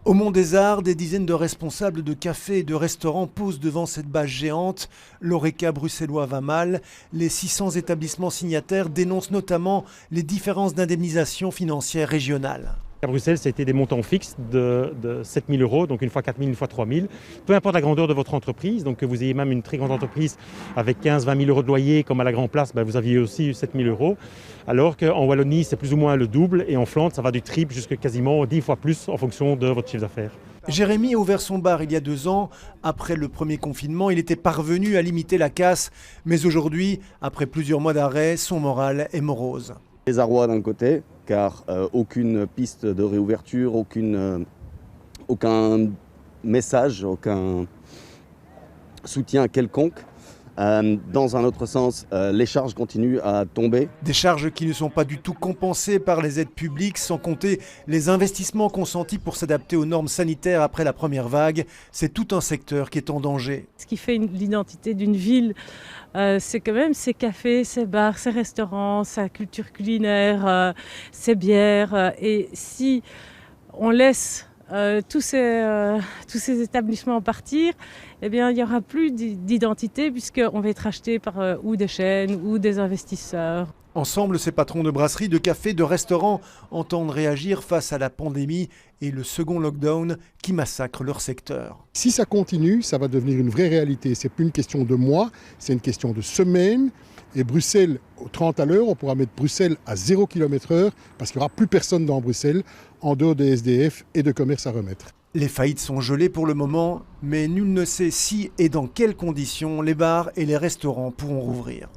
Au Mont des Arts, des dizaines de responsables de cafés et de restaurants posent devant cette bâche géante. L'Horeca bruxellois va mal. Les 600 établissements signataires dénoncent notamment les différences d'indemnisation financière régionale. À Bruxelles, c'était des montants fixes de 7 000 €, donc une fois 4 000, une fois 3 000. Peu importe la grandeur de votre entreprise, donc que vous ayez même une très grande entreprise avec 15-20 000 € de loyer, comme à la Grand Place, vous aviez aussi 7 000 €. Alors qu'en Wallonie, c'est plus ou moins le double, et en Flandre, ça va du triple jusqu'à quasiment 10 fois plus en fonction de votre chiffre d'affaires. Jérémy a ouvert son bar il y a 2 ans. Après le premier confinement, il était parvenu à limiter la casse. Mais aujourd'hui, après plusieurs mois d'arrêt, son moral est morose. Désarroi d'un côté, car aucune piste de réouverture, aucun message, aucun soutien quelconque. Dans un autre sens, les charges continuent à tomber. Des charges qui ne sont pas du tout compensées par les aides publiques, sans compter les investissements consentis pour s'adapter aux normes sanitaires après la première vague. C'est tout un secteur qui est en danger. Ce qui fait l'identité d'une ville, c'est quand même ses cafés, ses bars, ses restaurants, sa culture culinaire, ses bières. Et si on laisse tous ces établissements partir, eh bien, il n'y aura plus d'identité puisqu'on va être acheté par ou des chaînes ou des investisseurs. Ensemble, ces patrons de brasseries, de cafés, de restaurants entendent réagir face à la pandémie et le second lockdown qui massacre leur secteur. Si ça continue, ça va devenir une vraie réalité. Ce n'est plus une question de mois, c'est une question de semaines. Et Bruxelles, au 30 à l'heure, on pourra mettre Bruxelles à 0 km/h parce qu'il n'y aura plus personne dans Bruxelles, en dehors des SDF et de commerces à remettre. Les faillites sont gelées pour le moment, mais nul ne sait si et dans quelles conditions les bars et les restaurants pourront rouvrir.